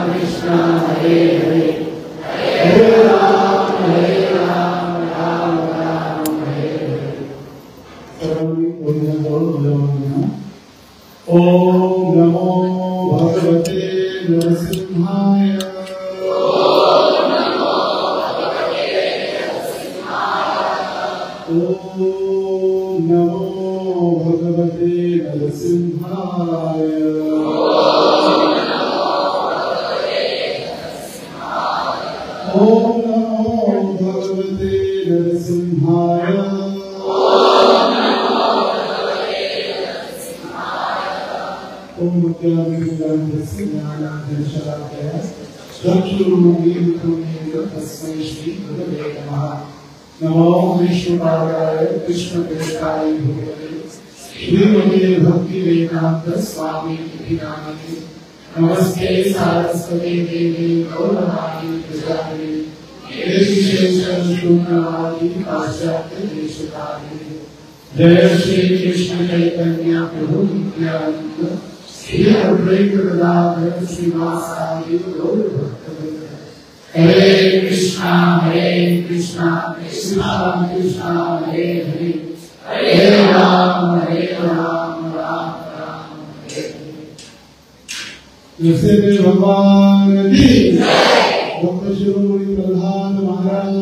कृष्ण हरे हरे हरे राम राम राम हरे हरे। ओम नमो भगवते नरसिंहाय। ओम नमो भगवते नरसिंहाय। ओम नमो भगवते नरसिंहाय। ओम नमो भगवते नरसिंहाय। ओम ज्ञानस्य ज्ञानाध्यक्षराय चक्षुरुन्मीलितं तस्मै श्री गुरवे नमः। नमो विष्णुपादाय कृष्णप्रेष्ठाय भगवते श्रीमते भक्तिवेदांत स्वामी नामिने। नमस्ते सारस्वती देवी गौरवाणी प्रजापति निर्विशेषं शून्यवादी पाश्चात्य देशकारिणी। जय श्री कृष्ण चैतन्य प्रभु नित्यानंद श्री अद्वैत गदाधर श्रीवासादि गौर भक्तवृंद। हरे कृष्णा कृष्णा कृष्णा हरे हरे हरे राम राम राम हरे हरे। नरसिंह भगवान की जय। डॉक्टर शिरोमणि प्रहलाद महाराज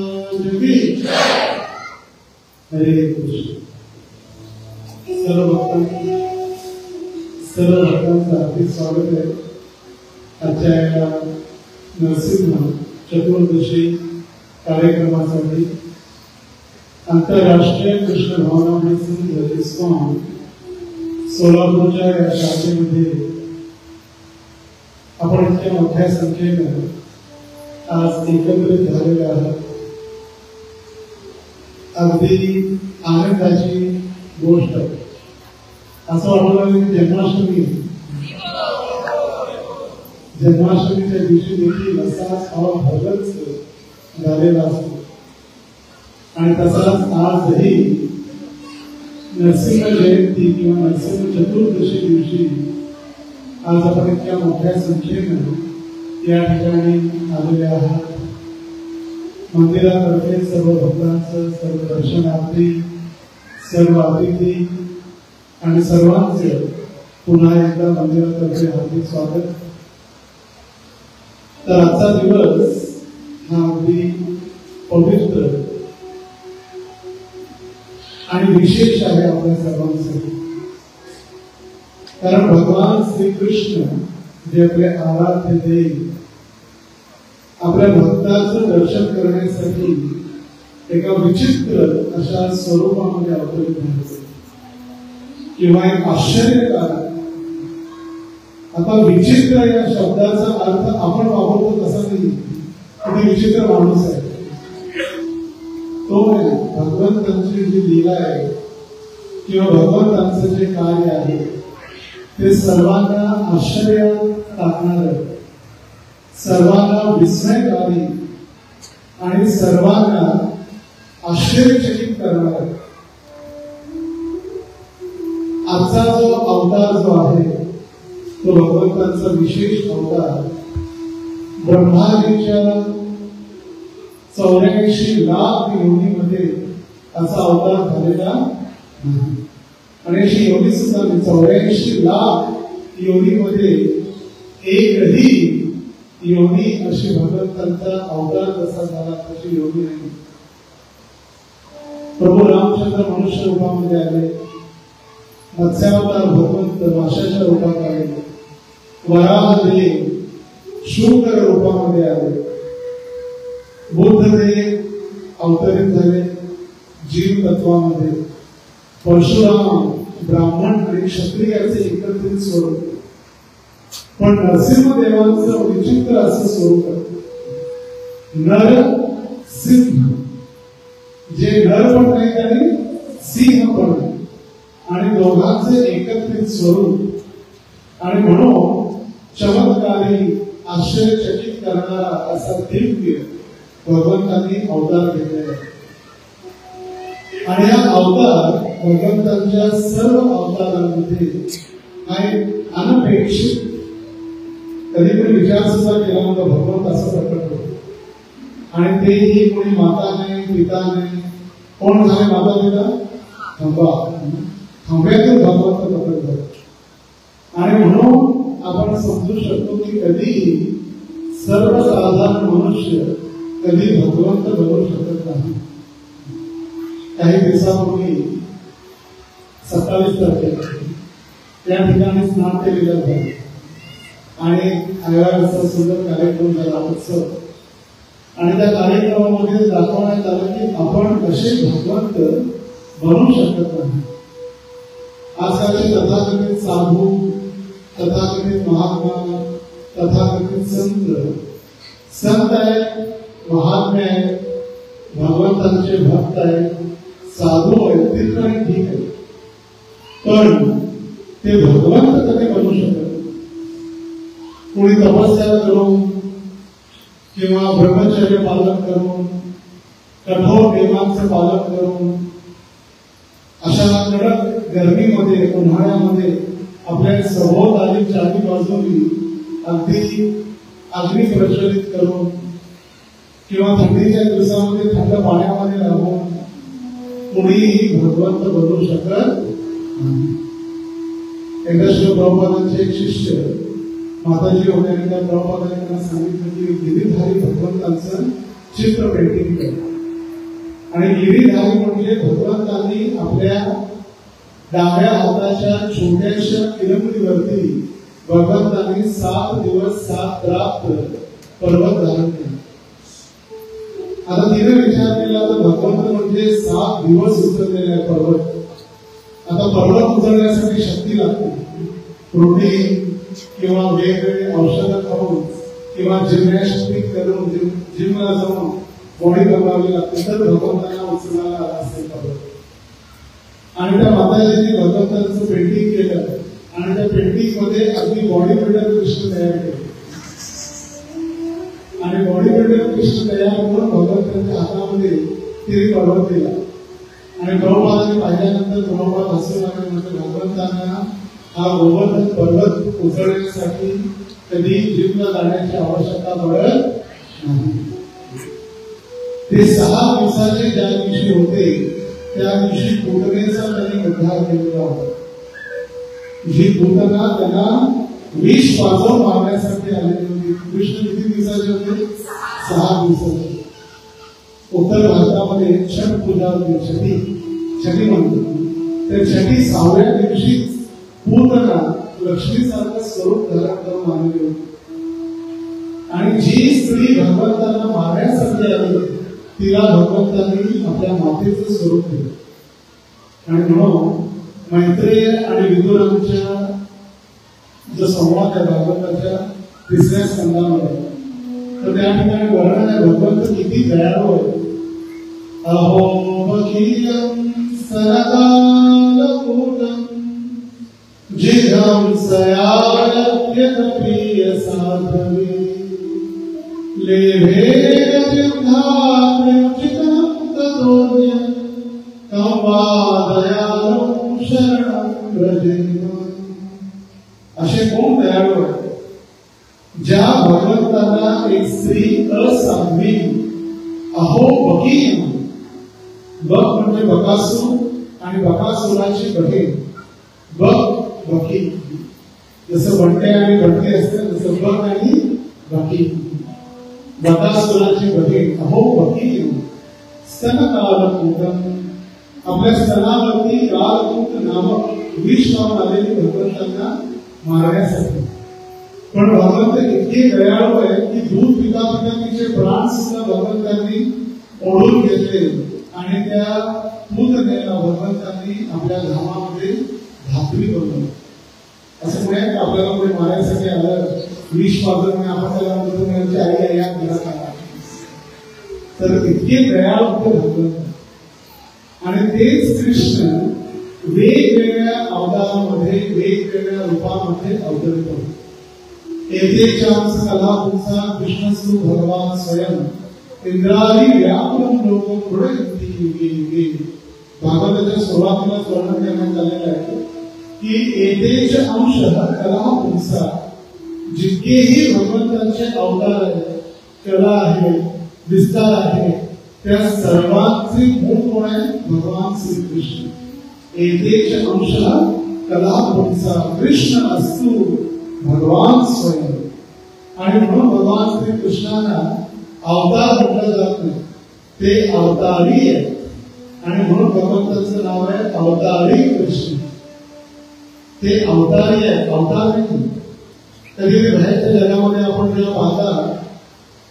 की जय। हरे कृष्ण। सर्व भक्तांचं हार्दिक स्वागत आहे आजच्या या नरसिंह चतुर्दशी कार्यक्रमासाठी। आंतरराष्ट्रीय कृष्ण भावनामय संघ इस्कॉन सोलापूरच्या या शाखेमध्ये आपण इतक्या मोठ्या संख्येने आज एकत्रित झालेले आहात। अगदी आनंदाची गोष्ट असं वाटलं की जन्माष्टमीच्या दिवशी देखील असाच भावभगच झालेला असतो आणि तसाच आजही नरसिंह जयंती किंवा नरसिंह चतुर्दशी दिवशी आज आपण इतक्या मोठ्या संख्येने या ठिकाणी आलेले आहात। मंदिरातर्फे सर्व भक्तांचं, सर्व दर्शनार्थी, सर्व अतिथी आणि सर्वांचे पुन्हा एकदा मंदिरातर्फे हार्दिक स्वागत। तर आजचा दिवस हा अगदी पवित्र आणि विशेष आहे आपल्या सर्वांसाठी, कारण भगवान श्रीकृष्ण जे आपले आराध्य देव आपल्या भक्ताचं दर्शन करण्यासाठी एका विचित्र अशा स्वरूपामध्ये अवतरित झाले किंवा एक आश्चर्यकारक। आता विचित्र या शब्दाचा अर्थ आपण वापरतो तसा नाही, तो विचित्र माणूस आहे तो नाही। भगवंतांची जी लीला आहे किंवा भगवंतांचं जे कार्य आहे ते सर्वांना आश्चर्यात टाकणार, सर्वांना विस्मयकारी आणि सर्वांना आश्चर्यचकित करणार। आजचा जो अवतार जो आहे तो भगवंतांचा विशेष अवतार ब्रह्माजीच्या 84 लाख योनीमध्ये असा अवतार झालेला नाही। आणि अशी योनी सुद्धा 84 लाख योनीमध्ये एकही योनी अशी भगवंतांचा अवतार कसा झाला तशी योनी नाही। प्रभू रामचंद्र मनुष्य रूपामध्ये आले, मत्स्यावतार भगवंत माशाच्या रूपात आले, वराहदेव शूद्र रूपामध्ये आले, बुद्धदेव अवतरित झाले जीव तत्वामध्ये, परशुराम ब्राह्मण आणि क्षत्रियाचे एकत्रित स्वरूप। पण नरसिंहदेवांचं विचित्र असं स्वरूप आहे, नर सिंह, जे नर पण नाही आणि सिंह पण नाही, आणि दोघांचे एकत्रित स्वरूप आणि म्हणून चमत्कारी आश्चर्यचकित करणारा असा दिव्य भगवंतांनी अवतार घेतलेला आहे। आणि हा अवतार भगवंतांच्या सर्व अवतारांमध्ये हा एक अनपेक्षित कधी कोणी विचार सुद्धा केला नव्हता भगवंत असं प्रकट होतो. आणि तेही कोणी माता नाही पिता नाही. कोण झाले माता पिता? थांबा, थांब्यातून भगवंत प्रकट झाले. आणि म्हणून आपण समजू शकतो की कधी सर्वसाधारण मनुष्य कधी भगवंत बनवू शकत नाही. काही दिवसापूर्वी 27 तारखेला त्या ठिकाणी नाट्य लिहिलं झालं आणि आयोगाचा सुंदर कार्यक्रम झाला उत्सव. आणि त्या कार्यक्रमामध्ये दाखवण्यात आलं की आपण कसे भगवंत बनवू शकत नाही. आजकालचे तथाकथित साधू, तथाकथित महात्मा, तथाकथित संत आहे, महात्मे आहे, भगवंतांचे भक्त आहे, साधू आहे, तिथं ठीक आहे. पण ते भगवंत कधी बनू शकत. कोणी तपस्या करून किंवा ब्रह्मचर्य पालन करून, कठोर नियमांचं पालन करून, अशा कडक गर्मीमध्ये उन्हाळ्यामध्ये आपल्या सभोवताली चारी बाजूनी अगदी अग्नी प्रज्वलित करून किंवा थंडीच्या दिवसामध्ये थंड पाण्यामध्ये राहून कोणीही भगवंत बनवू शकत नाही. एकदा श्री प्रभुपादांचे एक शिष्य माताजी होते आणि त्या प्रभुपादांनी त्यांना सांगितलं की गिरीधारी भगवंतांचं चित्र पेंटिंग कर. आणि गिरीधारी म्हणजे भगवंतांनी आपल्या डाव्या हाताच्या छोट्याशा किरमुलीवरती भगवंतांनी 7 दिवस 7 रात्र पर्वत धारण केला. आता तिने विचार केला तर भगवंत म्हणजे 7 दिवस उचललेला पर्वत. आता पर्वत उचलण्यासाठी शक्ती लागते. प्रोटीन किंवा वेगवेगळे औषधं खाऊन किंवा जिम्नॅस्टिक करून जिमला जाऊन बॉडी बनवावी लागते तर भगवंतांना उचलायला असेल पर्वत. आणि त्या माताजींनी भगवंतांचं पेंटिंग केलं आणि त्या पेंटिंग मध्ये अगदी बॉडी बिल्डर कृष्ण तयार केले. आणि बॉडी बिल्डर कृष्ण तयार करून भगवंतांच्या हातामध्ये तिने पर्वत दिला. आणि प्रभुपादांनी पाहिल्यानंतर प्रभुपाद हसून लागले, म्हणजे भगवंतांना हा गोवर्धन पर्वत उचलण्यासाठी कधी जिमला जाण्याची आवश्यकता पडत नाही. ते 6 दिवसाचे ज्या दिवशी होते त्या दिवशी पूतनेचा त्यांनी उद्धार केलेला होता. जी पूतना त्यांना विष पाजवून मारण्यासाठी आलेली होती. कृष्ण किती दिवसाचे होते? 6 दिवसाचे. उत्तर भारतामध्ये छठ पूजा होती, छठी म्हणतो. त्या छठी 6व्या दिवशी पूतना लक्ष्मीसारखं स्वरूप धारण करून आलेली होती. आणि जी स्त्री भगवंतांना मारण्यासाठी आली तिला भगवंतांनी आपल्या मातेचं स्वरूप दिलं. आणि म्हणून मैत्रेय आणि विदुरांच्या जो संवाद आहे भागवताच्या 3ऱ्या स्कंदामध्ये तर त्या ठिकाणी वर्णन आहे भगवंत किती दयाळू आहे. अहो बखीयं सरकालकूटं जिघं सयात्यत प्रिय साधवे लेभे युद्धात्मचितं ततोऽन्यं तं वा दयाळुं शरणं व्रजेम. असे कोण दयाळू आहे? ज्या भगवंतांना एक स्त्री असाध्वी अहो बकीय, बक म्हणजे बकासूर आणि बकासुराची बहीण बकी. जसं बंटे आणि बंटी असते तसं बक आणि बकी. बकासुराची बहीण अहो बकीय स्तनकालकूटं, आपल्या स्तनावरती कालकूट नामक विष लावून आलेली भगवंतांना मारण्यासाठी. पण भगवंत इतके दयाळू आहे की दूध पिता पिता तिचे प्राण सुद्धा भगवंतांनी ओढून घेतले आणि त्या पूतनेला भगवंतांनी आपल्या धामामध्ये धात्री बनवलं. असं नाही आपल्याला कोणी मारायसाठी आलं विष पाजून आपण त्याला म्हणतो आई या घरात आला. तर इतके दयाळू होते भगवंत. आणि तेच कृष्ण वेगवेगळ्या अवतारामध्ये वेगवेगळ्या रूपामध्ये अवतरित होते. एतेचांस कला पुंसा कृष्णस्तु भगवान स्वयं इंद्रादी व्याकुलं लोक पुढे युगे युगे. भागवताच्या सुरुवातीला वर्णन करण्यात आलेलं आहे की एतेच अंश कला पुंसा, जितकेही भगवंतांचे अवतार आहेत, कला आहे, विस्तार आहे, त्या सर्वांचे मूळ कोण आहे? भगवान श्रीकृष्ण. एकेच अंशः कला पुंसा कृष्ण असतु भगवान स्वयं. आणि म्हणून भगवान श्रीकृष्णांना अवतार म्हटलं जात नाही, ते अवतारी आहे. आणि म्हणून भगवंताचं नाव आहे अवतारी कृष्ण. ते अवतारी आहे, अवतार नाही. कधी बाहेरच्या जगामध्ये आपण जेव्हा पाहता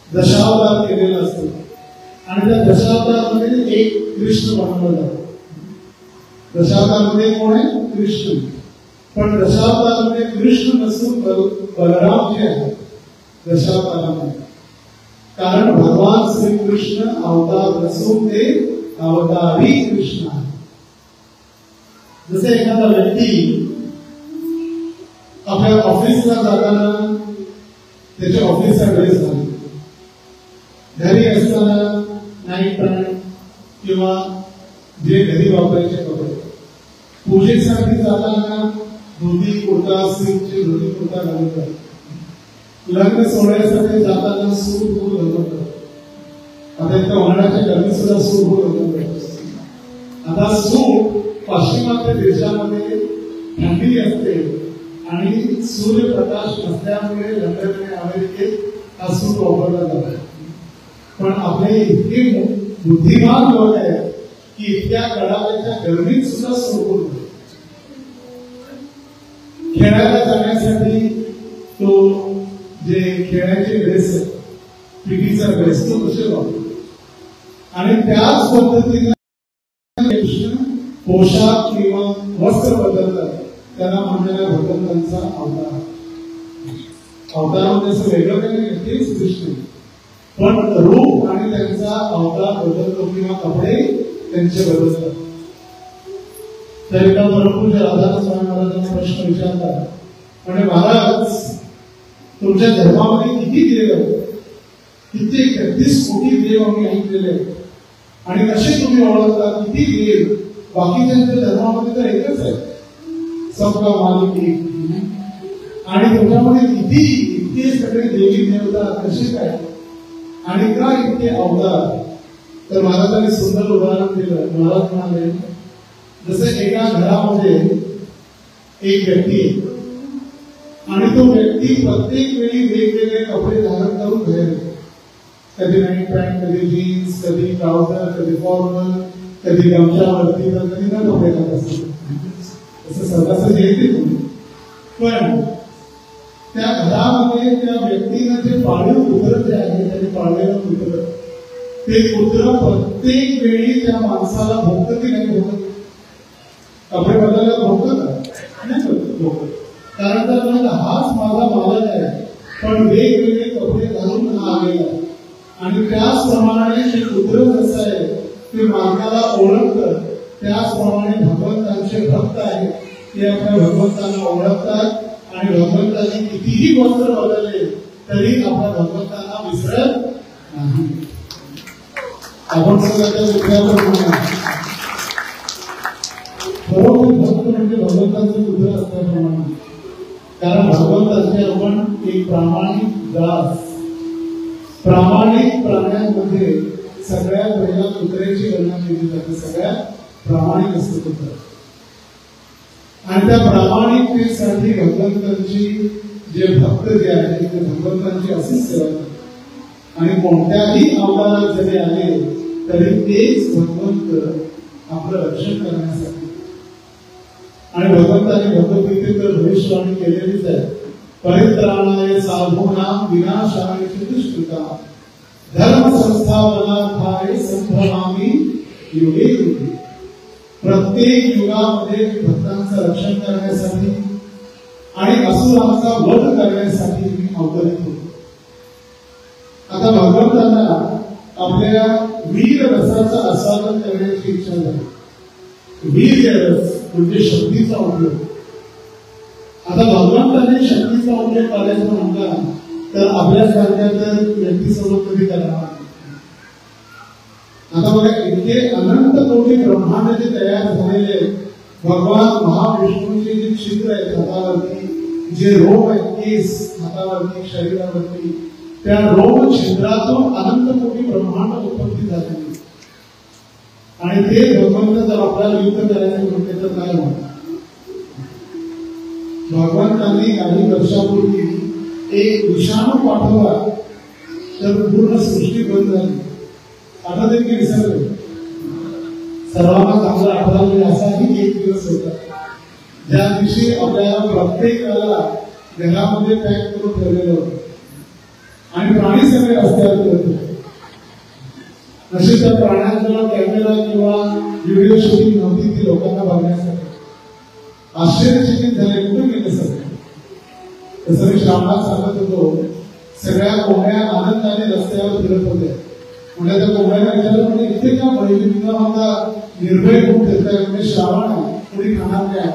दशावतार केलेला असतो आणि त्या दशावतारामध्ये एक कृष्ण बनवला जातो. दशावतारामध्ये कोण आहे? कृष्ण. पण दशावतारामध्ये कृष्ण नसून बलराम जे आहे दशावतारामध्ये. कारण भगवान श्रीकृष्ण अवतार नसून ते अवतारी कृष्ण आहे. जसे एखादा व्यक्ती आपल्या ऑफिसला जाताना त्याच्या ऑफिसचा ड्रेस घालतो, घरी असताना नाईट पॅन्ट किंवा जे घरी वापरायचे कपडे, पूजेसाठी जाताना धोती कुर्ता, सिल्कची धोती कुर्ता घालतात, लग्न सोहळ्यासाठी जाताना सूट बूट घालतात. आता इथं उन्हाळ्याच्या गरमी सुद्धा सूट बूट घालतात. आता सूट पाश्चिमात्य देशामध्ये थंडी असते आणि सूर्यप्रकाश नसल्यामुळे लंडन आणि अमेरिकेत हा सूट वापरला जातो. पण आपले इतके बुद्धिमान लोक आहेत की इतक्या कडाक्याच्या गरमीत सुद्धा सूट होतो. खेळायला जाण्यासाठी तो जे खेळायचे ड्रेस आहे, पीटीचा ड्रेस, तो कसे वापरतो. आणि त्याच पद्धतीने पोशाख किंवा वस्त्र बदलतात. त्याला म्हणणाऱ्या भगवंतांचा अवतार. अवतारामध्ये असं वेगळं काही नाही, तेच कृष्ण. पण रूप आणि त्यांचा अवतार बदलतो किंवा कपडे त्यांचे बदलतात. तर एका परमपूज्य राधानाथ स्वामी महाराजांना प्रश्न विचारतात, म्हणजे महाराज तुमच्या धर्मामध्ये किती देव आहेत? किती 33 कोटी देव आम्ही ऐकलेले आणि कसे तुम्ही ओळखता किती देव? बाकीच्या धर्मामध्ये तर एकच आहे, सबका मालिक एक. आणि तुमच्यामध्ये किती इतके सगळे देवी देवता कसे काय आणि का इतके अवतार? तर महाराजांनी सुंदर उदाहरण दिलं. महाराज म्हणाले, जसं एका घरामध्ये एक व्यक्ती आणि तो व्यक्ती प्रत्येक वेळी वेगवेगळे कपडे धारण करून बाहेर, कधी नाईट पॅन्ट, कधी जीन्स, कधी ट्राउझर, कधी फॉर्मल, कधी गमछावरती, तर कधी न कपडे घालत असतात. असं सर्वांचं येते तुम्ही. पण त्या घरामध्ये त्या व्यक्तीनं जे पाळीव कुत्र जे आहे, त्याने पाळलेलं कुत्र, ते कुत्र प्रत्येक वेळी त्या माणसाला भोगतं की नाही भोगत? कपडे बदलायला भोगतं का? नाही भोगत. कारण तर हाच माझा मालक आहे, पण वेगवेगळे कपडे घालून आलेला. आणि त्याचप्रमाणे ते कुत्र कसं आहे ते मालकाला ओळखतं, त्याचप्रमाणे भगवंतांचे भक्त आहेत ते आपल्या भगवंतांना ओळखतात. आणि भगवंतांनी कितीही वस्त्र बदलले तरी आपल्या भगवंतांना विसरत नाही. आपण बरोबर भक्त म्हणजे भगवंतांचे पुत्र असल्याप्रमाणे. कारण भगवंतांचे आपण एक प्रामाणिक दास. प्रामाणिक प्राण्यांमध्ये सगळ्यात पहिला कुत्र्याची गणना केली जाते. सगळ्यात प्रामाणिक असते कुत्र. आणि त्या प्रामाणिकतेसाठी भगवंतांची जे भक्त जे आहेत ते भगवंतांची अशीच सेवा करतात. आणि कोणत्याही अवतारात जरी आले तरी तेच भगवंत आपलं रक्षण करण्यासाठी. आणि भगवंतांनी भगवद्गीतेत तर भविष्यवाणी केलेलीच आहे, परित्राणाय साधूनां विनाशाय च दुष्कृतां धर्म संस्थापनार्थाय संभवामि युगे युगे. प्रत्येक युगामध्ये भक्तांचं रक्षण करण्यासाठी आणि असुरांचा वध करण्यासाठी मी अवतरित होतो. आता भगवंतांना आपल्या वीर रसाचा आस्वादन करण्याची इच्छा झाली. वीर रस म्हणजे शक्तीचा उपयोग. आता भगवंतांनी शक्तीचा उपयोग करायचा म्हटला तर आपल्यासारख्या तर व्यक्तीसोबत कधी करणार. आता बघा, इतके अनंत कोटी ब्रह्मांड जे तयार झालेले भगवान महाविष्णूचे जे छिद्र आहेत हातावरती जे रोम आहेत, केस हातावरती, शरीरावरती, त्या रोम छिद्रातून अनंत कोटी ब्रह्मांड उत्पत्ती झालेली. आणि ते भगवंत जर आपल्याला युद्ध करायचे म्हटले तर काय म्हणतात? भगवंतांनी काही वर्षापूर्वी एक विषाणू पाठवला तर पूर्ण सृष्टी बंद झाली. आता देखील विसरले. सर्वांना चांगला आठवला असाही एक दिवस होता ज्या दिवशी आपल्याला प्रत्येकाला घरामध्ये पॅक करून ठेवलेलं होतं आणि प्राणी सगळे रस्त्यावर फिरत होते. अशी त्या प्राण्यांचा कॅमेरा किंवा व्हिडिओ शूटिंग नव्हती ती लोकांना बघण्यासाठी. आश्चर्यचकित झाले, कुठे गेले सगळे? तसं मी श्रावणात सांगत होतो, सगळ्या कोंबड्या आनंदाने रस्त्यावर फिरत होत्या. म्हणजे त्या कोंबड्याला विचारलं, म्हणजे इथे का बहिणींना माझा निर्भय होऊन फिरताय? म्हणजे श्रावण आहे, कोणी खाणार काय?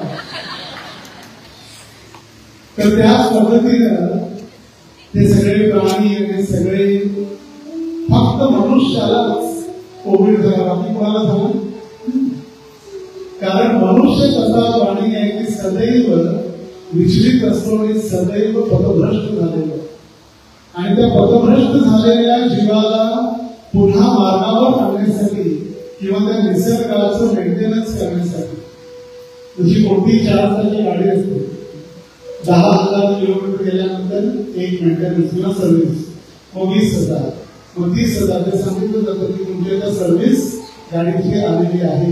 तर त्याच पद्धतीनं ते सगळे प्राणी आणि सगळे फक्त मनुष्यालाच कोविड झाला, बाकी कोणाला झाला? कारण मनुष्य कसा प्राणी आहे की सदैव विचलित असतो आणि सदैव पथभ्रष्ट झालेलो. आणि त्या पथभ्रष्ट झालेल्या जीवाला पुन्हा मार्गावर आणण्यासाठी किंवा त्या निसर्गाचं मेंटेनन्स करण्यासाठी तुझी कोणती 4 तासाची गाडी असते, 10,000 किलोमीटर गेल्यानंतर एक मेंटेनन्स किंवा सर्व्हिस, मग 20,000, मग 30,000. ते सांगितलं जातं की तुमच्या त्या सर्व्हिस गाडीची आलेली आहे,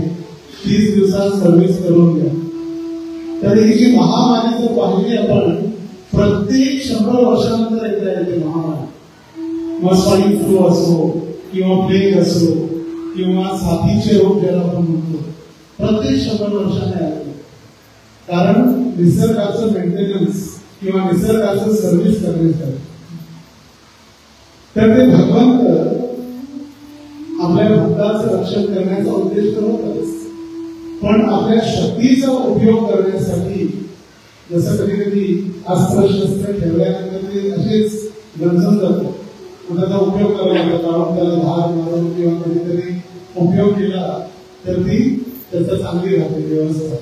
30 दिवसात सर्व्हिस करून द्या. तर ही जी महामारी जर पाहिली आपण, प्रत्येक 100 वर्षानंतर एकदा येते महामारी. मग स्वाईन फ्लू असो किंवा प्लेग असो किंवा साथीचे रोग ज्याला आपण म्हणतो, प्रत्येक 100 वर्षाने आले. कारण निसर्गाचं मेंटेनन्स किंवा निसर्गाचं सर्व्हिस करण्यासाठी. तर ते भगवंत आपल्या भक्ताचं रक्षण करण्याचा उद्देश होताच, पण आपल्या शक्तीचा उपयोग करण्यासाठी जसं कधी कधी अस्त्र शस्त्र ठेवल्यानंतर ते असेच गंजून जातो, त्याचा उपयोग करावा लागतो. कारण त्याला धार मारून किंवा कधीतरी उपयोग केला तर ती त्याचा चांगली राहते व्यवस्था.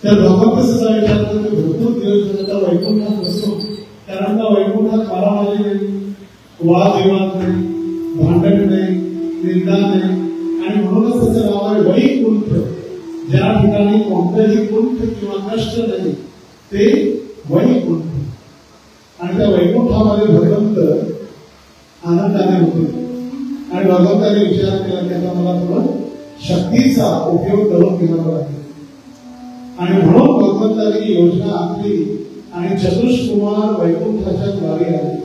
तर भगवंत सुद्धा विचार करतो, भरपूर दिवस त्याचा वैकुंठात बसतो. कारण त्या वैकुंठात मारामारी नाही, वादविवाद नाही, भांडण नाही, निंदा नाही. आणि म्हणूनच त्याचं नाव आहे वैकुंठ. ज्या ठिकाणी कोणतंही कुंठ किंवा कष्ट नाही ते वैकुंठ. आणि त्या वैकुंठामध्ये भगवंत आनंदाने होते. आणि भगवंताने विचार केला की आता मला थोडं शक्तीचा उपयोग करून घ्यावा लागेल. आणि म्हणून भगवंताने योजना आखली आणि चतुष्कुमार वैकुंठाच्या द्वारे आले.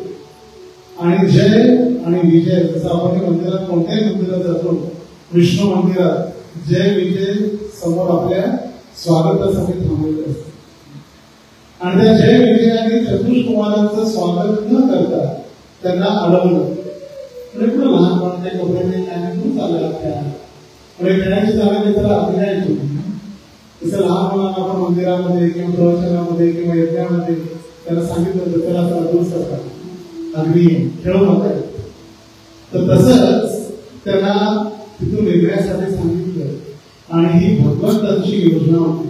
आणि जय आणि विजय, जसं आपण मंदिरात कोणत्याही मंदिरात जातो, विष्णू मंदिरात जय विजय समोर आपल्या स्वागतासाठी थांबलेले असते. आणि त्या जय विजयाने चतुष्कुमारांचं स्वागत न करता त्यांना अडवलं. पुढे लहानपणाच्या कपड्याने काय चालला त्या पुढे खेळायची जागा त्याला अभिनय येतो. जसं लहान मुलांना आपण मंदिरामध्ये किंवा प्रवचनामध्ये किंवा यज्ञामध्ये त्याला सांगितलं होतं त्याला असं दुरुस्त करतात, अगदी खेळू नका. तर तसंच त्यांना तिथून वेगळ्यासाठी सांगितलं. आणि ही भगवंतांची योजना होती.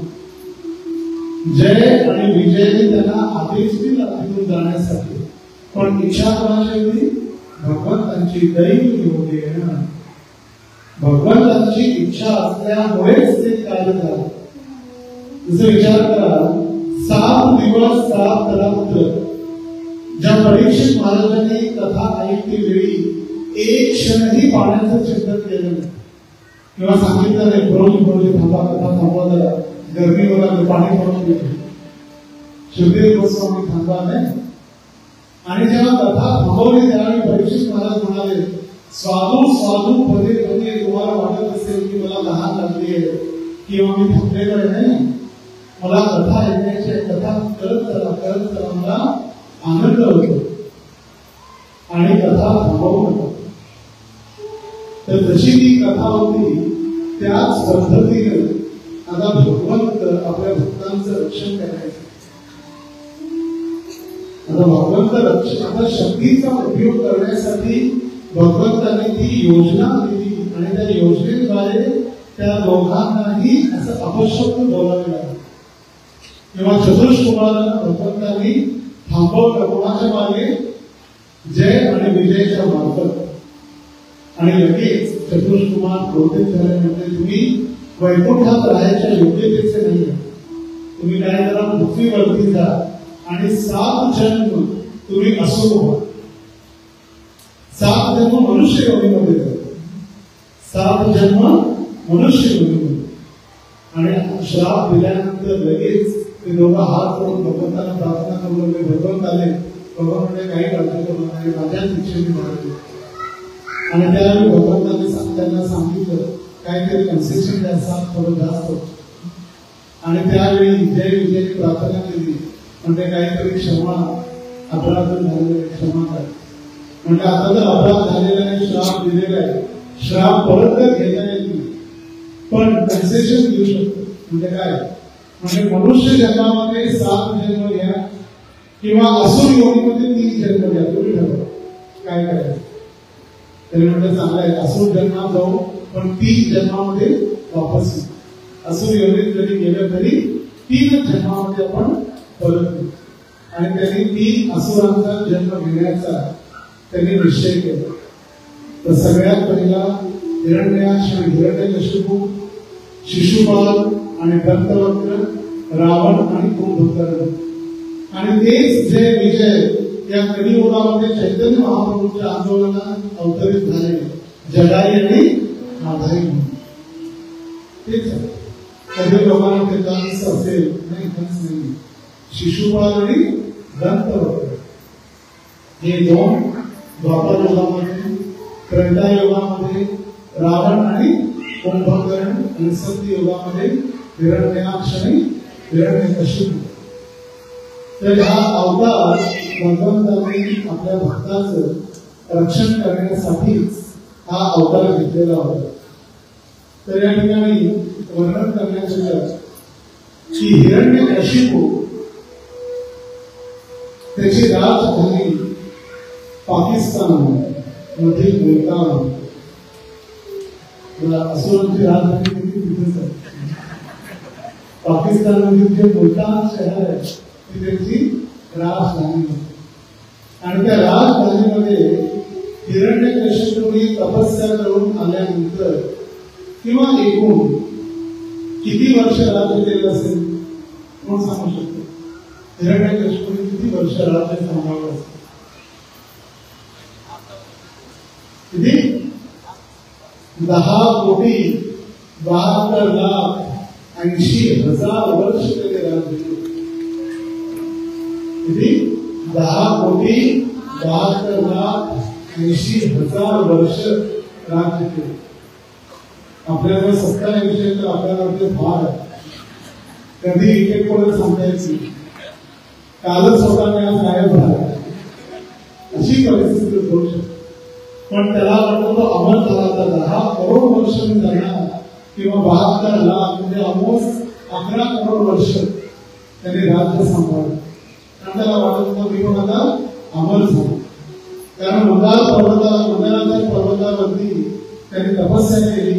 जय आणि विजयने त्यांना आदेश दिला तिथून जाण्यासाठी, पण इच्छा कोणाची होती? भगवंतांची. दैव योगेन, भगवंतांची इच्छा असल्यामुळेच ते कार्य झालं. जसं विचार करा, 7 दिवस 7 रात्र ज्या परीक्षित महाराजांनी कथा ऐकली वेळी एक क्षणही पाण्याचं चिंतन केलं नाही किंवा सांगितलं नाही रोज थांबा, कथा थांबवा, जरा गरमी वगैरे पाणी पडून घेतो. सुखदेव गोस्वामी थांबा नाही. आणि जेव्हा कथा थांबवली त्यावेळी परीक्षित महाराज म्हणाले, स्वादू स्वादू पदे पदे तुम्हाला वाटत असेल की मला लहान लागली आहे किंवा मी थांबलेलो नाही, मला कथा ऐकण्याची, कथा करत चला मला आनंद होतो आणि कथा थांबवू नका. तर जशी ती कथा होती त्याच पद्धतीने आता भगवंत आपल्या भक्तांचं रक्षण करायचं. आता भगवंत रक्षण, आता शक्तीचा उपयोग करण्यासाठी भगवंताने ती योजना दिली आणि त्या योजनेद्वारे त्या दोघांनाही असं अपशब्द बोलावे लागले. किंवा चतुष्कुमारांना भगवंतांनी थांबवलं कोणाच्या मागे, जय आणि विजयच्या मार्फत. आणि लगेच चतुष्कुमार प्रोत्साहित झाले म्हणजे तुम्ही वैकुंठात राहायच्या योग्यतेचे नाही, तुम्ही काय करा पृथ्वीवरती जा आणि 7 जन्म तुम्ही असुर व्हा. 7 जन्म मनुष्य योनीमध्ये जातात, 7 जन्म मनुष्य योनीमध्ये. आणि श्राप दिल्यानंतर लगेच ते दोघं हात करून भगवंताला प्रार्थना करू लागले. भगवंत आले, भगवंताने काही काळजी करू नये, माझ्या शिक्षेने मारले. आणि त्यावेळी भगवंताने त्यांना सांगितलं काहीतरी कन्सेशन द्या, 7 थोडं जास्त. आणि त्यावेळी जय विजयची प्रार्थना केली म्हणजे काहीतरी क्षमा, अपराध झालेले क्षमा करा. म्हणजे आता जर अपराध झालेला आहे, श्राप दिलेला आहे, श्राप परत तर घेता येईल पण कन्सेशन देऊ शकतो. म्हणजे काय, म्हणजे मनुष्य जन्मामध्ये 7 जन्म घ्या किंवा असुर योनीमध्ये 3 जन्म घ्या, तुम्ही ठरवा काय करायचं. तरी म्हणजे चांगलं आहे, असुर जन्मात जाऊ पण 3 जन्मामध्ये वापस येऊ. असुर योनीत जरी गेलं तरी 3 जन्मामध्ये आपण परत येऊ. आणि त्यांनी 3 असुरांचा जन्म घेण्याचा त्यांनी निश्चय केला. तर सगळ्यात पहिला हिरण्याक्ष आणि हिरण्यकशिपू, शिशुपाल आणि दंतवक्र, रावण आणि कुंभकर्ण. आणि तेच जय विजय या कलियुगामध्ये चैतन्य महाप्रभूंच्या आंदोलनात अवतरित झाले, जडाई आणि माधाई म्हणून. तेच कधी लोकांना ते कंस असेल नाही, कंस नाही, शिशुपाल आणि दंतवक्र हे 2 द्वापर युगामध्ये, त्रेतायुगामध्ये रावण आणि कुंभकर्ण, आणि सत्ययुगामध्ये हिरण्याक्ष आणि हिरण्यकशिपू. तर हा अवतार भगवंतांनी आपल्या भक्ताचं रक्षण करण्यासाठीच हा अवतार घेतलेला होता. तर या ठिकाणी वर्णन करण्याचं की हिरण्यकशिपू त्याची राजधानी पाकिस्तान मध्ये मुलतान. असुरांची राजधानी तिथेच आहे. पाकिस्तान मधील जे मुलतान शहर आहे ती त्यांची राजधानी. आणि त्या राजधानीमध्ये हिरण्यकशिपूंनी तपस्या करून आल्यानंतर किंवा एकूण किती वर्ष राज्य केलं असेल कोण सांगू शकतो. हिरण्यकशिपूंनी किती वर्ष राज्य सांभाळलं असेल. किती 10,72,80,000 वर्ष केले राज्य. किती 10,72,80,000 वर्ष राज्य केले. आपल्याला सत्ता विषय तर आपल्याला फार आहे, कधी एक कोण सांगायची. कालच स्वतःने आज गायब झाला अशी परिस्थिती होऊ शकते. पण त्याला वाटतं तो अमर झाला तर 10 करोड वर्ष मी जाणार किंवा 72 लाख म्हणजे ऑलमोस्ट 11 करोड वर्ष त्यांनी राज्य सांभाळलं. आणि त्याला वाटत होतं मी पण आता अमर झालो. कारण मंदाराच्या पर्वतावरती त्यांनी तपस्या केली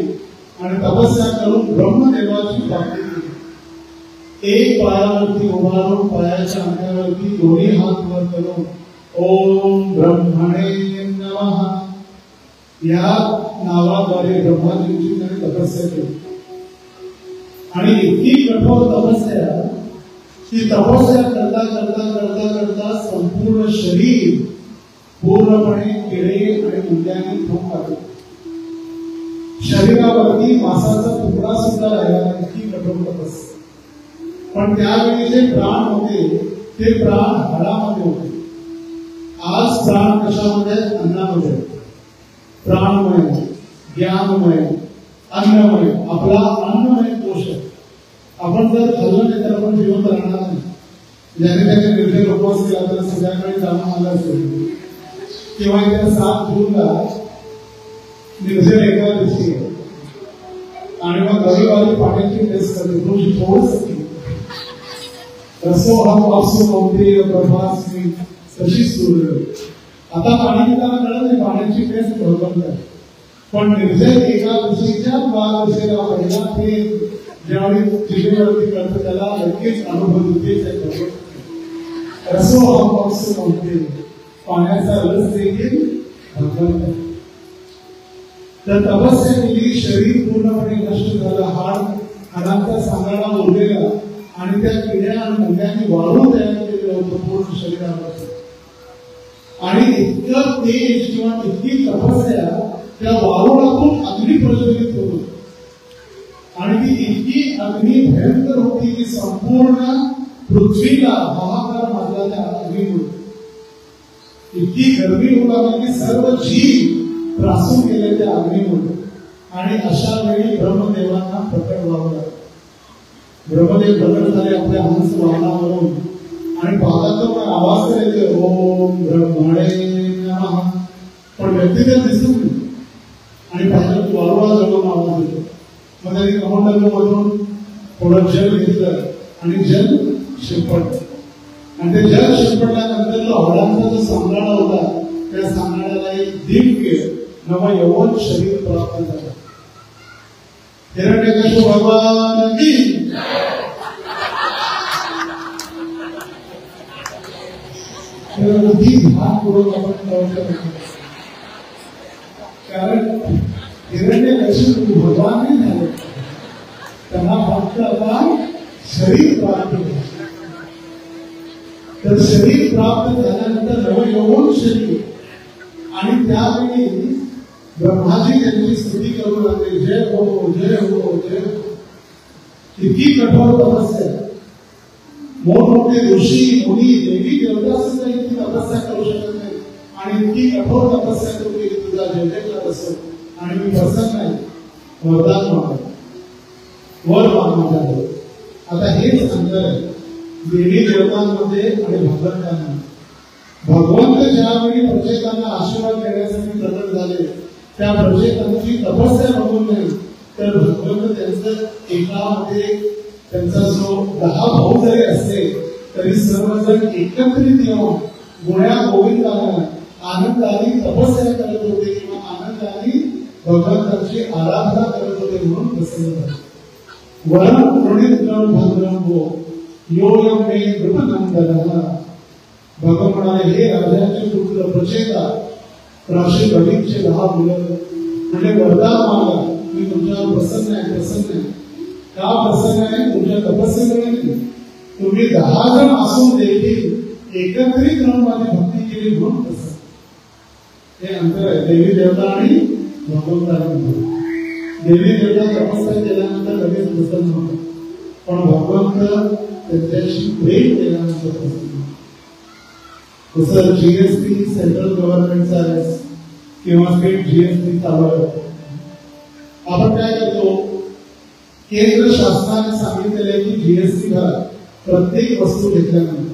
आणि तपस्या करून ब्रह्मदेवाची प्राप्ती केली. एक पायावरती उभारून पायाच्या अंगावरती दोन्ही हात वर करून ओम ब्रह्मणे नमः या नावाद्वारे ब्रह्माजींची त्यांनी तपस्या केली. आणि इतकी कठोर तपस्या, ती तपस्या करता करता करता करता संपूर्ण शरीर पूर्णपणे किडे आणि मुंग्यांनी ठोक टाकले. शरीरावरती मांसाचा तुकडा सुद्धा राहिला, इतकी कठोर तपस्या. पण त्यावेळी जे प्राण होते ते प्राण हाडामध्ये होते. आज प्राण कशामध्ये? अन्नामध्ये. प्राणमय, ज्ञानमय, अन्नमय. आपला अन्नमय कोश आहे. आपण जर खाल्लं नाही तर आपण जिवंत राहणार नाही. ज्याने त्याने निर्णय उपवास केला तर संध्याकाळी जाणून आला असेल किंवा येत्या 7 जूनला निर्जल एकादशी आहे आणि मग रविवारी पाण्याची टेस्ट करते रोज थोडंच रसोहम वासू मौते प्रभासमी तशी सुरू. आता पाणी पिताना कळत नाही, पाण्याची टेस्ट बरोबर नाही. पण निर्जल एकादशीच्या द्वादशीला पहिला ते ज्यावेळी जिभेवरती करतो त्याला लगेच अनुभव येते. रसो पाऊस म्हणते पाण्याचा रस देखील भगवंत. तर तपस्या केली, शरीर पूर्णपणे नष्ट झालं, हाडांचा सांगाडा उरलेला आणि त्या किड्या आणि मुंग्यांनी वाळून तयार केलेलं होतं पूर्ण शरीरावर. आणि इतकं तेज किंवा इतकी तपस्या त्या वाळूलातून अग्नी प्रज्वलित होत होती आणि ती इतकी अग्नी भयंकर होती की संपूर्ण पृथ्वीला हाहाकार मारला त्या अग्नीमुळे. इतकी गरमी होऊ लागली की सर्व जीव त्रासून गेले त्या अग्नीमुळे. आणि अशा वेळी ब्रह्मदेवांना प्रकट व्हावं लागलं. ब्रह्मदेव प्रकट झाले आपल्या हंस वाहनावरून आणि पादातून आवाज करायचे ओम ब्रह्मणे नमः. पण व्यक्ती ते दिसत नाही आणि पाहिलं वारंवार जवळ आवाज येतो. मग त्यांनी कमंडलमधून थोडं जल घेतलं आणि जल शिंपडलं आणि ते जल शिंपडल्यानंतर जो हाडांचा जो सांगाडा होता त्या सांगाड्याला एक दिव्य नवयौवन शरीर प्राप्त झालं. हिरण्यकशिपू भगवान की कारण हिरण्यकशिपू भगवान नाही झाले, त्यांना फक्त आता शरीर प्राप्त झालं. तर शरीर प्राप्त झाल्यानंतर नवयौवन शरीर आणि त्यावेळी ब्रह्माजी त्यांची स्तुती करू लागले, जय हो जय हो जय हो. इतकी कठोर तपस्या, मोठमोठे ऋषी मुनी देवी देवता सुद्धा इतकी तपस्या करू शकत नाही आणि इतकी कठोर तपस्या करू की तुझा जय जयकार असो आणि मी प्रसन्न नाही, वरदान मागतो, वर मागतो. आता हेच अंतर आहे देवी देवतांमध्ये आणि भगवंतांमध्ये. भगवंत ज्यावेळी प्रत्येकांना आशीर्वाद देण्यासाठी प्रकट झाले त्या प्रत्येकांची तपस्या बघून नाही तर भगवंत त्यांचं एकामध्ये त्यांचा जो 10 भाऊ जरी असते तरी सर्वजण एकत्रित येऊन गुण्या गोविंदानं आनंदाने तपस्या करत होते किंवा आनंदाने भगवंताची आराधना करत होते म्हणून प्रसन्न झाले. वरम प्रणित्रम भद्रम वो योगम मे नृपनंदनः. भगवान म्हणाले हे राजाचे पुत्र प्रचेता राशी गणितचे 10 मुलं म्हणजे वरदान मागा, मी तुमच्यावर प्रसन्न आहे. प्रसन्न आहे का? प्रसन्न आहे तुमच्या तपस्येमुळे नाही. तुम्ही 10 जण असून देखील एकत्रित राहून माझी भक्ती केली म्हणून प्रसन्न. हे अंतर आहे देवी देवता आणि भगवंतांमध्ये. देवी देवता तपस्या केल्यानंतर लगेच प्रसन्न होतात पण भगवंत त्यांच्याशी प्रेम केल्यानंतर प्रसन्न. जसं जीएसटी सेंट्रल गव्हर्नमेंटचा किंवा स्टेट जीएसटी चालू आहे. आपण काय करतो, केंद्र शासनाने सांगितलेलं आहे की जीएसटी भरा प्रत्येक वस्तू घेतल्यानंतर.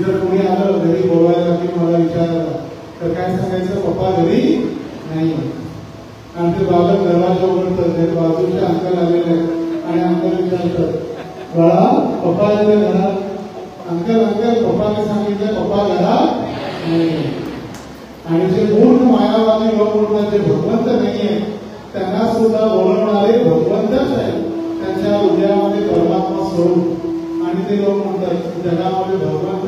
जर कोणी आलं घरी बोलवायला की मला विचारायला तर काय सांगायचं, पप्पा घरी नाही. आणि ते बालक दरवाजा उघडतं, ते बाजूच्या अंकल आलेले आणि अंकल विचारतात बाळा पप्पा आलेले घरात. अंकल अंकल पप्पाने सांगितलं पप्पा घरात नाही. आणि जे मूर्ख मायावादी लोक म्हणतात जे भगवंत नाहीये त्यांना सुद्धा बोलवणारे भगवंतच आहे त्यांच्या हृदयामध्ये परमात्मा स्वरूप. आणि ते लोक म्हणतात जगामध्ये भगवंत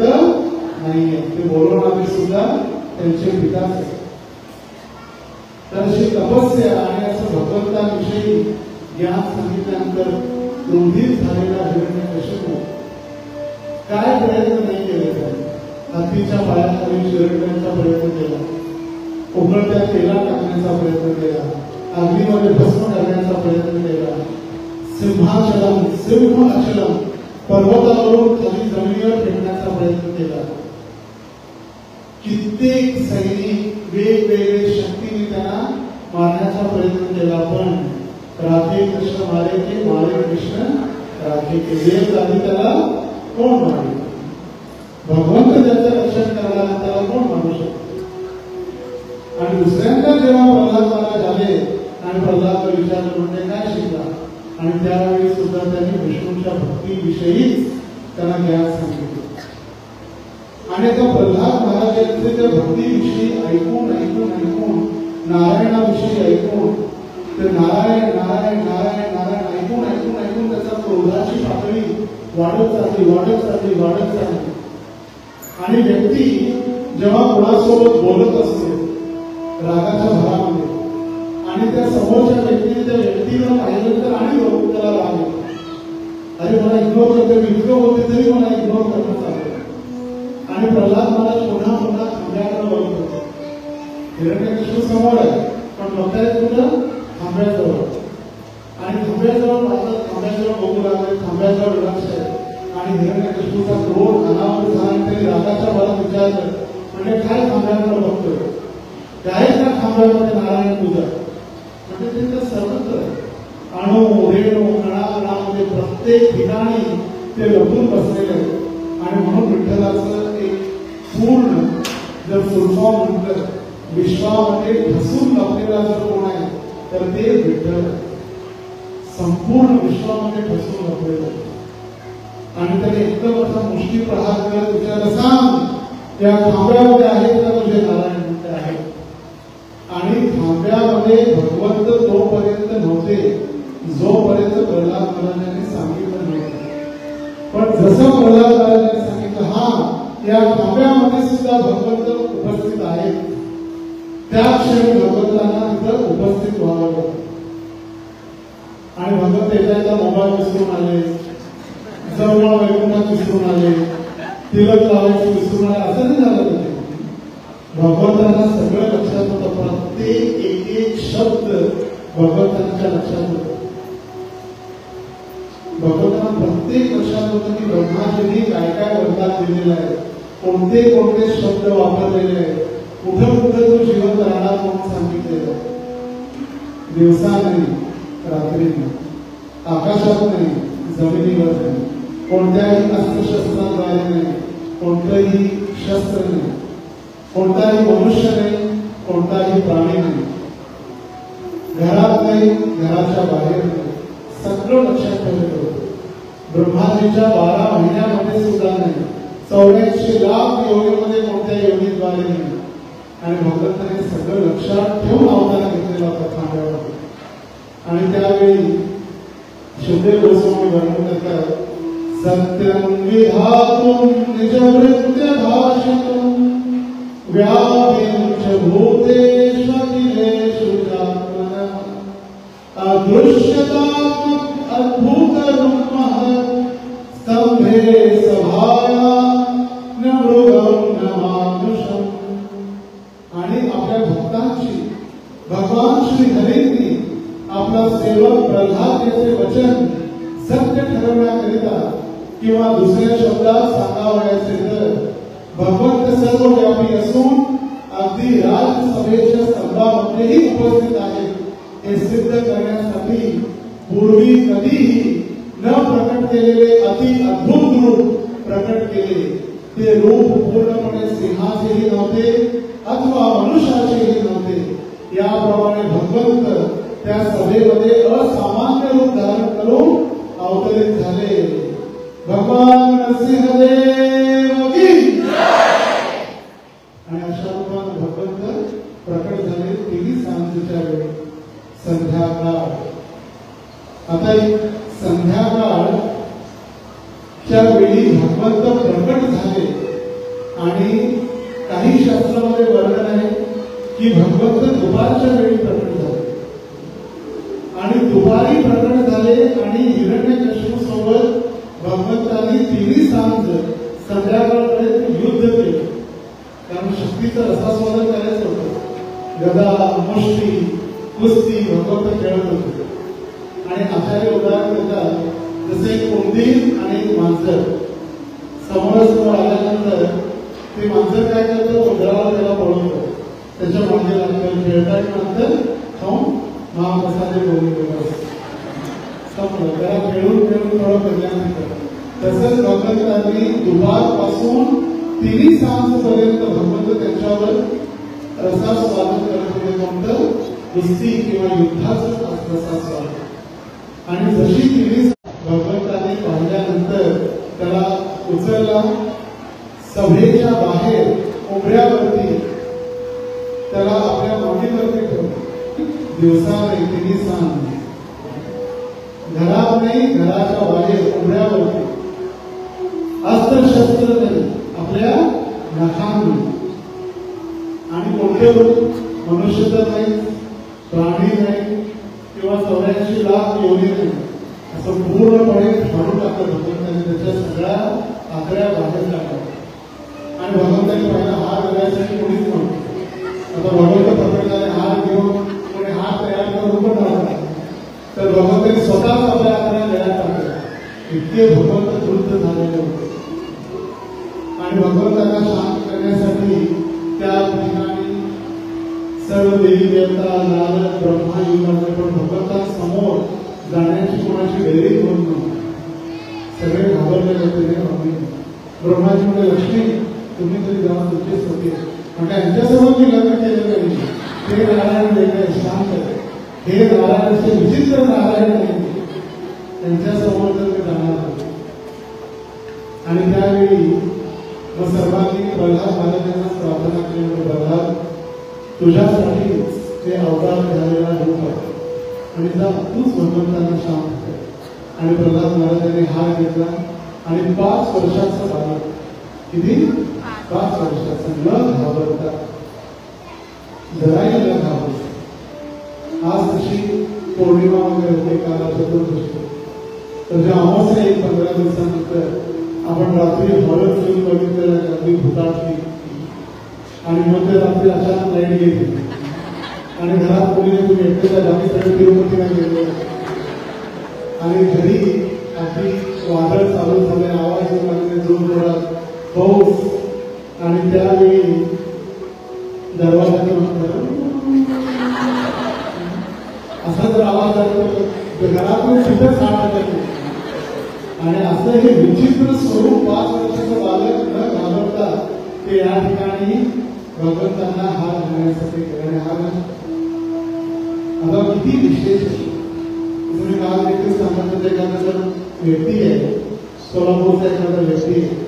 नाहीये, ते बोलवणारे सुद्धा त्यांचे पिताच आहे. तर अशी तपस्या आणि असं भगवंताविषयी ज्ञान सांगितल्यानंतर क्रोधित झालेला हिरण्यकशिपू काय प्रयत्न नाही केले त्याने. हातीच्या पायाखाली शिरडण्याचा प्रयत्न केला, उकळत्या तेलात टाकण्याचा प्रयत्न केला, अग्नीमध्ये भस्म करण्याचा प्रयत्न केला, सिंहाचलम सिंह अचलम पर्वतावरून खाली जमिनीवर फेकण्याचा प्रयत्न केला. कित्येक सैनिक वेगवेगळे शक्तीने त्यांना मारण्याचा प्रयत्न केला पण राधे कृष्ण मारे के मारे कृष्ण राधे के. देव जाती त्याला कोण मारे, भगवंत त्याचं रक्षण करायला त्याला कोण मारू शकतो. आणि दुसऱ्यांदा जेव्हा प्रल्हाद महाराज झाले आणि प्रल्हाद विचारलं म्हणजे काय शिकला आणि त्यावेळी सुद्धा त्यांनी विष्णूच्या भक्तीविषयीच त्यांना ज्ञान सांगितलं. आणि आता प्रल्हाद महाराजांचे त्या भक्तीविषयी ऐकून ऐकून ऐकून नारायणाविषयी ऐकून ते नारायण नारायण नारायण चालली आणि व्यक्ती जेव्हा कोणासोबत बोलत असते रागाच्या भरामध्ये आणि त्या समोरच्या व्यक्तीने त्या व्यक्तीला पाहिलं तर आणि त्याला राग येतो. अरे मला इग्नोर करते, इतकं बोलते तरी मला इग्नोर करणं चालतं. आणि प्रल्हाद महाराज पुन्हा थांब्याकडे बघत होते. हिरण्यकशिपू समोर आहे पण बघताय कुठं थांब्याजवळ. आणि थांब्याजवळ पाहतात, थांब्याजवळ बघू लागले, थांब्याजवळ लक्ष आहे. आणि हिरण्यकशिपूचा क्रोध अनावर झाला. त्यांनी रागाच्या भरात विचारलं, म्हणजे काय थांब्याकडे बघतोय, काय का थांब्यामध्ये नारायण पूजा? म्हणजे ते तर सर्वत्र अणू रेणू कणाकणामध्ये प्रत्येक ठिकाणी ते लपून बसलेले आहेत. आणि म्हणून विठ्ठलाचं एक पूर्ण जर फुलफॉर्म म्हटलं, विश्वामध्ये ढसून लपलेला जर कोण आहे तर ते विठ्ठल. संपूर्ण विश्वामध्ये ढसून लपलेलं आहे. आणि त्याने एकदम असा मुष्टी प्रहार करत विचारलं, सांग या थांब्यामध्ये आहेत का तुझे नारायण म्हणते आहे. आणि थांब्यामध्ये भगवंत तोपर्यंत नव्हते जोपर्यंत प्रल्हाद महाराजांनी सांगितलं नव्हतं. पण जसं प्रल्हाद महाराजांनी सांगितलं, हा या थांब्यामध्ये सुद्धा भगवंत उपस्थित आहेत, त्या क्षणी भगवंतांना तिथं उपस्थित व्हावं लागतं. आणि भगवंत एखादा मोबाईल विसरून आले, जवळ वैकुंठात विसरून आले, तिलक लावायचं विसरून आले, असं नाही झालं. भगवंतांना सगळं लक्षात होतं. प्रत्येक एक शब्द भगवंतांच्या लक्षात होतं. भगवंतांना प्रत्येक लक्षात होतं की ब्रह्माजींनी काय काय वरदान दिलेलं आहे, कोणते कोणते शब्द वापरलेले आहेत, कुठं कुठं तो जिवंत राहणार म्हणून सांगितलेलं आहे. दिवसा नाही, रात्री नाही, आकाशात नाही, जमिनीवर नाही, कोणत्याही अस्त्रशस्त्राद्वारे नाही, कोणतंही शस्त्र नाही, कोणताही मनुष्य नाही, कोणताही प्राणी नाही, घरात नाही, घराच्या बाहेर नाही, सगळं लक्षात ठेवलं होतं. ब्रह्माजीच्या 12 महिन्यामध्ये सुद्धा नाही, 84 लाख योगीमध्ये कोणत्या योगीद्वारे नाही. आणि भगवंताने सगळं लक्षात ठेवून अवतार घेतलेला होता थांब्यावर. आणि त्यावेळी शुद्धे गोस्वामी वर्णन करतात, सत्यं विधातुं निजवृत्य भाषितुं व्यापिं च भूतेषु अखिलेषु चात्मनः अदृश्यताम् अद्भुतरूपः स्तंभे सभायां न मृगं न मानुषम्. आणि आपल्या भक्तांची भगवान श्री हरींनी आपला सेवक प्रल्हाद याचे वचन सत्य ठरवण्याकरिता किंवा दुसऱ्या शब्दात सांगावयाचे तर भगवंत सर्वव्यापी असून अगदी राजसभेच्या स्तंभामध्येही उपस्थित आहे हे सिद्ध करण्यासाठी पूर्वी कधीही न प्रकट केलेले अति अद्भुत रूप प्रकट केले. ते रूप पूर्णपणे सिंहाचेही नव्हते अथवा मनुष्याचेही नव्हते. याप्रमाणे भगवंत त्या सभेमध्ये असामान्य रूप धारण करून अवतरित झाले. भगवान नरसिंहदेव की आणि अशा रूपात भगवंत प्रकट झाले. तिन्ही सांजेच्या वेळी संध्याकाळ. आता संध्याकाळच्या वेळी भगवंत प्रकट झाले. आणि काही शास्त्रामध्ये वर्णन आहे की भगवंत दुपारच्या वेळी प्रकट झाले आणि दुपारी प्रकट झाले. आणि हिरण्यकशिपू सोबत भगवंतांनी तिन्ही सांज संध्याकाळपर्यंत युद्ध केले. कारण शक्तीचं रसास्वादन करायचं होतं. गदा, मुष्टी, कुस्ती भगवंत खेळत होते. आणि आचार्य उदाहरण देतात, जसे उंदीर आणि मांजर समोरासमोर आल्यानंतर ते मांजर काय करतं, उंदराला त्याला पळवतं, त्याच्या मागे लागतं, खेळताना नंतर खाऊन महाप्रसादे बोलून संपलं. त्याला खेळून थोडं कल्यानंतर तसंच भगवंतांनी दुपारपासून तिन्ही सांजेपर्यंत भगवंत त्यांच्यावर रसास्वादन करत होते. कोणतं कुस्ती किंवा युद्धाचं रसास्वादन. आणि जशी तिन्ही भगवंतांनी पाहिल्यानंतर त्याला उचलला, सभेच्या बाहेर उभ्यावरती त्याला आपल्या मांडीवरती ठेवलं. दिवसा नाही, तिन्ही सांज, घरात नाही, घराच्या बाहेर उभ्यावरती. अस्त्रशस्त्र नाही, आपल्या नखांनी. आणि कोणते रूप? मनुष्य तर नाही, प्राणी नाही, किंवा 84 लाख योनी नाही, असं पूर्णपणे फाडून टाकलं भगवंताने. त्याच्या सगळ्या आकड्या बाहेर टाकल्या. आणि भगवंताने पहिला हार घालायसाठी कोणीच नव्हतं. आता भगवंत प्रत्येकाने हार घेऊन कोणी हार तयार करून पण नव्हता, तर भगवंताने स्वतःच आपल्या आकड्या गळ्यात टाकल्या. इतके भगवंत क्रुद्ध झालेले होते. आणि भगवंतांना शांत करण्यासाठी त्या ठिकाणी सर्व देवी देवता, नारद, ब्रह्मा युगाचे पण भगवंतांसमोर जाण्याची कोणाची गैरी होत नव्हती. सगळे घाबरले होते. ब्रह्माजी म्हणजे लक्ष्मी तुम्ही तरी जाऊन तुमचेच होते, म्हणजे यांच्यासमोर मी लग्न केलं नाही. हे नारायण वेगळे शांत आहे, हे नारायणाचे विचित्र नारायण नाही, त्यांच्यासमोर तर मी जाणार होते. आणि त्यावेळी मग सर्वांनी प्रल्हाद महाराजांना प्रार्थना केली, प्रल्हाद तुझ्यासाठी ते अवतार झालेला रूप आहे आणि तूच भगवंतांना शांत कर. आणि प्रल्हाद महाराजांनी हार घेतला आणि 5 वर्षाचं बालक, किती? 5 वर्षाचं, न घाबरता, जराही न घाबरता. आज तशी पौर्णिमा वगैरे होते, काला चतुर्दशी, तर जेव्हा अमावस्या येईल 15 दिवसानंतर आपण रात्री हॉरर फिल्म बघितलेलं अगदी भूताची, आणि मग ते रात्री अचानक लाईट गेली आणि घरात कोणी तुम्ही एकट्याच्या जागी सगळे तिरुपतीला गेले आणि घरी अगदी वादळ चालू झाले, आवाज येऊ लागले, जोरजोरात पाऊस. आणि त्यावेळी दरवाजाचं असा जर आवाज आला तर घरातून तिथेच हात टाकले. आणि असं हे विचित्र स्वरूप 5 वर्षाचं बालक न घाबरता ते या ठिकाणी भगवंतांना हार घालण्यासाठी केल्याने हार. आता किती विशेष तुम्ही काल देखील सांगत, एखादा जर व्यक्ती आहे, सोलापूरचा एखादा व्यक्ती आहे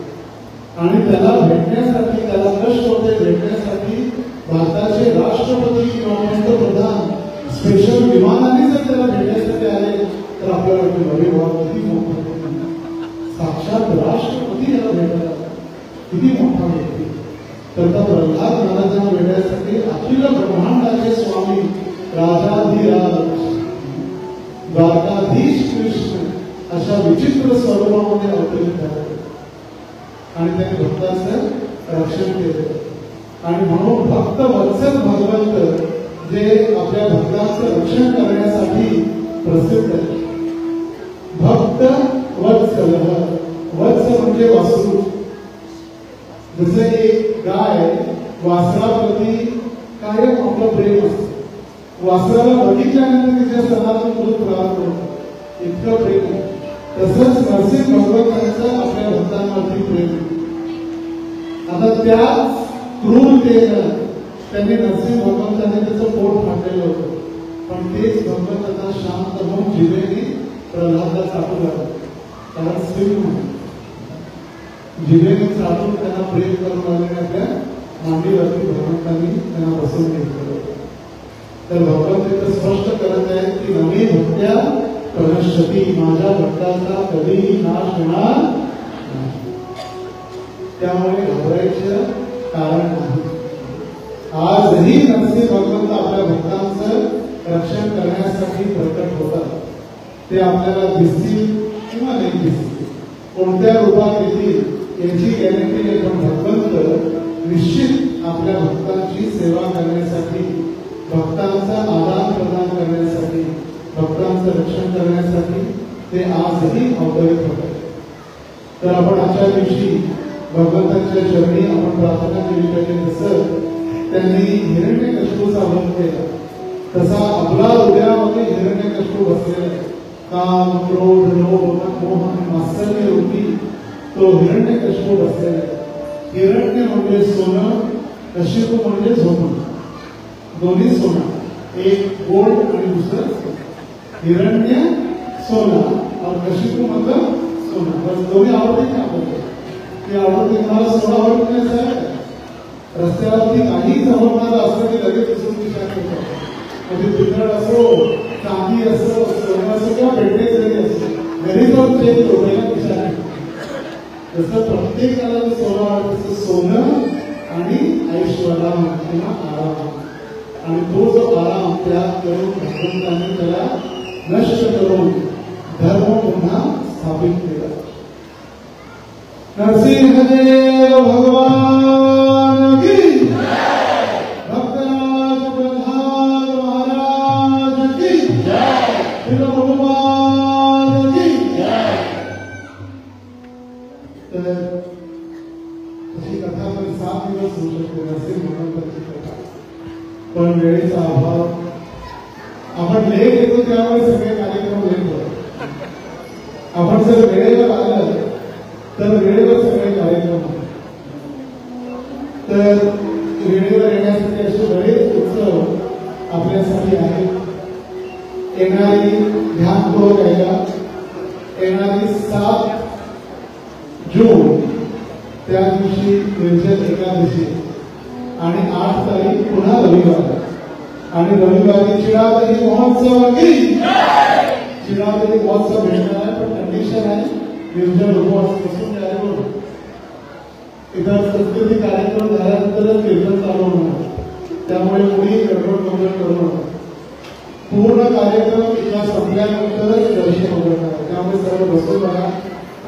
आणि त्याला भेटण्यासाठी, त्याला कष्ट होते भेटण्यासाठी भारताचे राष्ट्रपती किंवा पंतप्रधान स्पेशल विमानाने जर त्याला भेटण्यासाठी आले तर आपल्याला अरे वा किती मोठा, साक्षात राष्ट्रपती याला भेटायला, किती मोठा व्यक्ती. तर त्या प्रल्हाद महाराजांना भेटण्यासाठी अखिल ब्रह्मांडाचे स्वामी राजाधिराज द्वारकाधीश कृष्ण अशा विचित्र स्वरूपामध्ये अवतरित झाले आणि त्यांनी भक्तांचं रक्षण केलं. आणि म्हणून भक्त वत्सल भगवंत जे आपल्या भक्तांचं रक्षण करण्यासाठी प्रसिद्ध आहे. भक्त वत्सल, वत्स म्हणजे वासरू. जसे एक गाय वासराप्रती कायम आपलं प्रेम असतं, वासराला बघितल्यानंतर तिच्या स्तनातून दूध प्राप्त होतं, इतकं प्रेम आहे. तसंच नरसिंह भगवंतांचं आपल्या भक्तांवरती प्रेम आहे. आता त्याच क्रूरतेनं त्यांनी नरसिंह भगवंतांनी त्याचं पोट फाटलेलं होतं, पण तेच भगवंतांना शांत होऊन जिभेने प्रल्हादला चाटू लागलं. कारण सिंह जिभेने चाटून त्यांना प्रेम करून आलेल्या आपल्या मांडीवरती भगवंतांनी त्यांना बसवून घेतलं. तर भगवंत इथं स्पष्ट करत आहेत की नवी भक्त्या कनश्यती, माझ्या भक्ताचा कधीही नाश होणार नाही. त्यामुळे घाबरायचं कारण नाही. आजही नरसिंह भगवंत आपल्या भक्तांचं रक्षण करण्यासाठी प्रकट होतात. ते आपल्याला दिसतील किंवा नाही दिसतील, कोणत्या रूपात येतील याची गॅरंटी नाही, पण भगवंत निश्चित आपल्या भक्तांची सेवा करण्यासाठी, भक्तांचा आदान प्रदान करण्यासाठी, भक्तांचं रक्षण करण्यासाठी ते आजही अवतरित होतात. तर आपण आजच्या दिवशी भगवंतांच्या चरणी आपण प्रार्थना केली पाहिजे. जसं त्यांनी हिरण्यकश्यपूचा वध केला तसा आपला हृदयामध्ये हिरण्यकश्यपू बसलेला आहे. काम, क्रोध, लोभ, मोह, मात्सर्य रूपी तो हिरण्यकश्यपू बसलेला आहे. हिरण्य म्हणजे सोनं, कश्यपू म्हणजे झोपण, दोन्ही सोना, एक गोल्ड आणि दुसरं हिरण्य सोना और कश्यपू मतलब सोना. बस दोन्ही आवडते का आपल्याला? ते आवडते. तुम्हाला सोना आवडत नाही सर? रस्त्यावरती काही जमवणार असलं की लगेच दिसून विचार करतो. म्हणजे पितळ असो, चांदी असो, सोनं असो किंवा भेटणे जरी असो, घरी जाऊन चेक करू पहिला विचार. जसं प्रत्येकाला सोनं वाटतं सोनं आणि ऐश्वर्याम किंवा आराम, आणि तो जो आराम त्याग करून भगवंताने त्याला नष्ट करून धर्म पुन्हा स्थापित केला. नरसिंहदेव भगवान की जय, भक्तराज प्रल्हाद महाराज की जय, श्री प्रभुपाद की जय. तर अशी कथा पण 7 दिवस होऊ शकते नरसिंह भगवंताची कथा, पण वेळेचा अभाव. आपण लेट येतो त्यामुळे सगळे कार्यक्रम लेट होतात. आपण जर वेळेवर आलं तर वेळेवर सगळे कार्यक्रम होतात. तर वेळेवर येण्यासाठी असे बरेच उत्सव आपल्यासाठी आहेत. येणारी ध्यानपूर्वक ऐका, येणारी 7 जून त्या दिवशी निर्जल एकादशी आणि 8 तारीख पुन्हा रविवार, आणि रविवारी चिरादरी महोत्सव की चिरादरी महोत्सव भेटणार आहे. पण कंडिशन आहे निर्जल उपवास बसून त्यावर इतर संस्कृती कार्यक्रम झाल्यानंतरच कीर्तन चालू होणार, त्यामुळे कोणी गडबड करू नका. पूर्ण कार्यक्रम किंवा संपल्यानंतरच दर्शन होणार, त्यामुळे सर्व बसून बघा.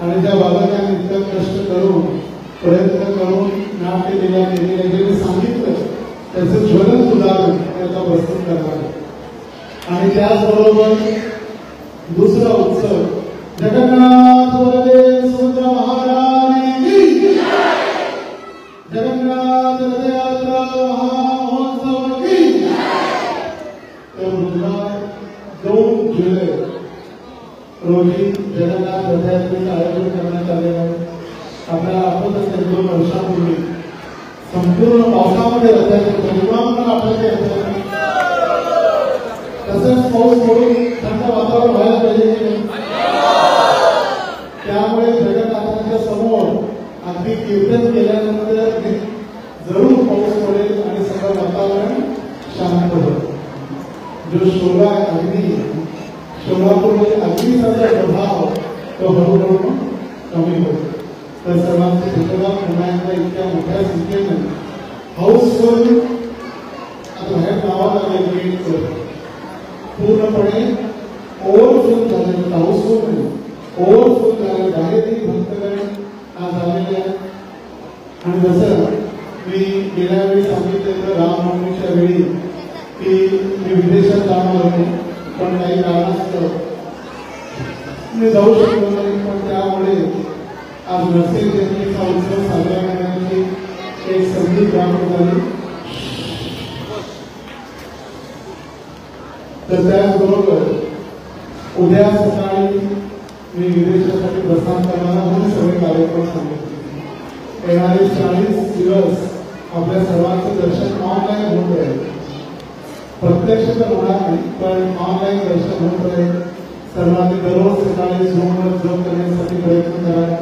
आणि त्या बालकांनी इतकं कष्ट करून प्रयत्न करून नाट्य दिला केलेलं जे मी सांगितलं त्याचं ज्वलन उदाहरण त्याचा प्रस्तुत करणार. आणि त्याचबरोबर दुसरा उत्सव जगन्नाथ बलदेव सुभद्रा महारानी की जगन्नाथ रथयात्रा महामहोत्सव की. तर गुजरात 2 जुलै रोजी जगन्नाथ रथयात्रेचं आयोजन करण्यात आलेलं आहे. आपल्याला आठवतच आहे 2 वर्षापूर्वी संपूर्ण पावसामध्ये रथयात्रा निर्माण आठवते. तसंच पाऊस पडून थंड वातावरण व्हायला पाहिजे. त्यामुळे जगन्नाथांच्या समोर अगदी कीर्तन केल्यानंतर जरूर पाऊस पडेल आणि सगळं वातावरण शांत होईल. जो शोभा अग्नी शोभापूर्वी अग्नीचा प्रभाव तो हळूहळू कमी होतो. तर सर्वांचे धन्यवाद. पुन्हा एकदा इतक्या मोठ्या संख्येने हाऊसफुल आता बाहेर गावाला गेट पूर्णपणे ओव्हरफुल झालेलं, हाऊसफुल ओव्हरफुल झालेलं, बाहेरही भक्तगण आज आलेले आहेत. आणि जसं मी गेल्या वेळी सांगितलेलं रामनवमीच्या वेळी की मी विदेशात जाणार होते, पण काही कारणास्तव मी जाऊ शकलो नाही. पण त्यामुळे आज नरसिंह जयंतीचा उत्सव साजरा करण्याची एक संधी प्राप्त झाली. तर त्याचबरोबर उद्या सकाळी मी विदेशासाठी प्रस्थान करणारा म्हणून सगळे कार्यक्रम सांगितले. येणारे 40 दिवस आपल्या सर्वांचं दर्शन ऑनलाईन होत राहील. प्रत्यक्ष तर होणार नाही, पण ऑनलाईन दर्शन होत राहील. सर्वांनी दररोज सकाळी झूमवर जॉब करण्यासाठी प्रयत्न करा.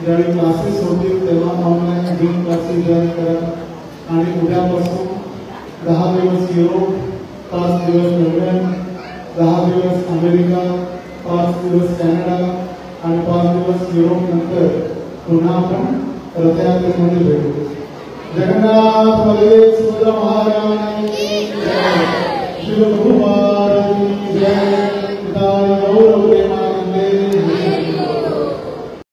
ज्यावेळी क्लासेस होतील तेव्हा ऑनलाईन झूम क्लासेस जॉईन करा. आणि उद्यापासून 10 दिवस युरोप, 5 दिवस लंडन, 10 दिवस अमेरिका, 5 दिवस कॅनडा आणि 5 दिवस युरोप नंतर पुन्हा आपण रथयात्रेमध्ये भेटू. जगन्नाथ बलदेव सुभद्रा महारानी की जय, श्री प्रभुपाद की जय.